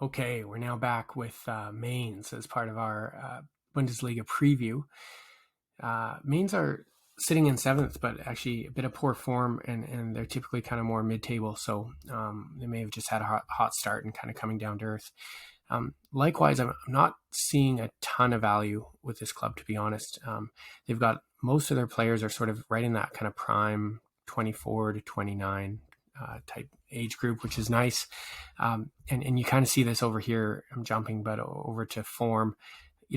Okay, we're now back with Mainz as part of our Bundesliga preview. Mainz are sitting in seventh, but actually a bit of poor form, and they're typically kind of more mid-table, so they may have just had a hot start and kind of coming down to earth. Likewise, I'm not seeing a ton of value with this club, to be honest. They've got most of their players are sort of right in that kind of prime 24 to 29 type age group, which is nice. And you kind of see this over here. I'm jumping, but over to form,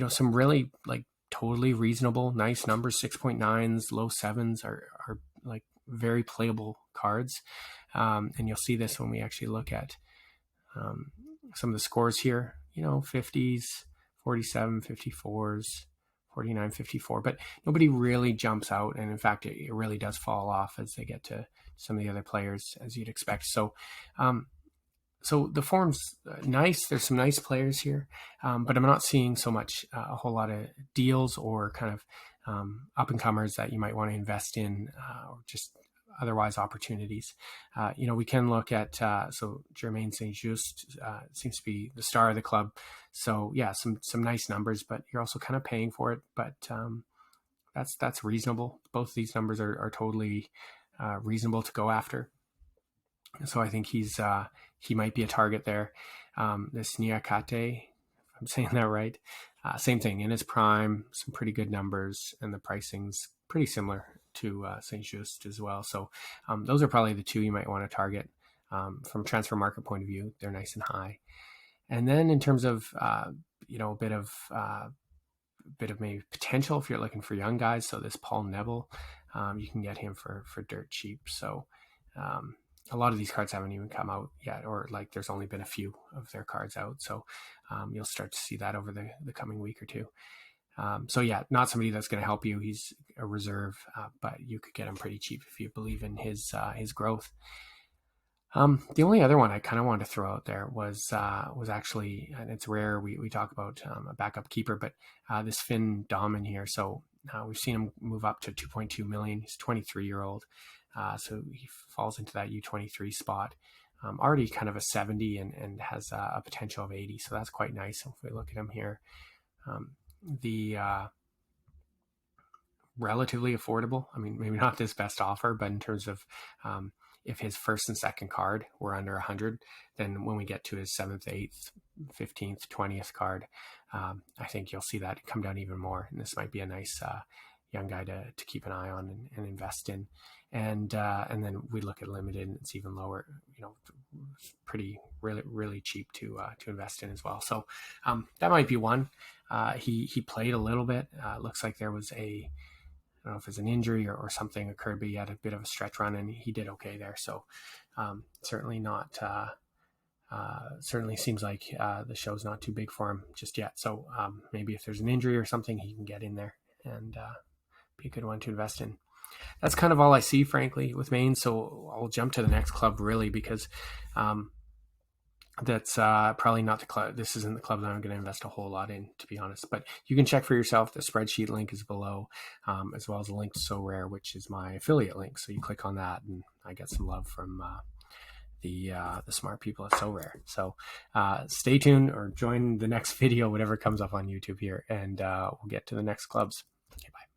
some really like totally reasonable, nice numbers, 6.9s, low 7s are like very playable cards. And you'll see this when we actually look at some of the scores here, 50s, 47, 54s, 49, 54, but nobody really jumps out. And in fact, it really does fall off as they get to some of the other players, as you'd expect. So the form's nice. There's some nice players here, but I'm not seeing so much a whole lot of deals or kind of up-and-comers that you might want to invest in or just otherwise opportunities. We can look at, so Jermaine Saint-Just seems to be the star of the club. So yeah, some nice numbers, but you're also kind of paying for it. But that's reasonable. Both of these numbers are totally reasonable to go after. So I think he might be a target there. This Niakate, if I'm saying that right, same thing, in his prime, some pretty good numbers, and the pricing's pretty similar to Saint-Just as well. So those are probably the two you might want to target from a transfer market point of view. They're nice and high. And then in terms of a bit of maybe potential if you're looking for young guys. So this Paul Neville, you can get him for dirt cheap. So a lot of these cards haven't even come out yet, or like there's only been a few of their cards out. So you'll start to see that over the coming week or two. So yeah, not somebody that's going to help you. He's a reserve, but you could get him pretty cheap if you believe in his growth. The only other one I kind of wanted to throw out there was actually, and it's rare, we talk about a backup keeper, but this Finn Dahmen here. So we've seen him move up to 2.2 million. He's 23-year-old. So he falls into that U23 spot. Already kind of a 70 and has a potential of 80. So that's quite nice. If we look at him here, the relatively affordable. I mean, maybe not this best offer, but in terms of if his first and second card were under 100, then when we get to his 7th, 8th, 15th, 20th card, I think you'll see that come down even more. And this might be a nice young guy to keep an eye on and invest in. And then we look at limited, and it's even lower. Pretty really cheap to invest in as well. So that might be one. He played a little bit. Looks like there was I don't know if it's an injury or something occurred, but he had a bit of a stretch run and he did okay there. So certainly not. Certainly seems like the show's not too big for him just yet. So maybe if there's an injury or something, he can get in there and be a good one to invest in. That's kind of all I see, frankly, with Mainz. So I'll jump to the next club really because that's probably not the club. This isn't the club that I'm going to invest a whole lot in, to be honest. But you can check for yourself. The spreadsheet link is below, as well as a link to Sorare, which is my affiliate link. So you click on that, and I get some love from the smart people at Sorare. So stay tuned or join the next video, whatever comes up on YouTube here, and we'll get to the next clubs. Okay, bye.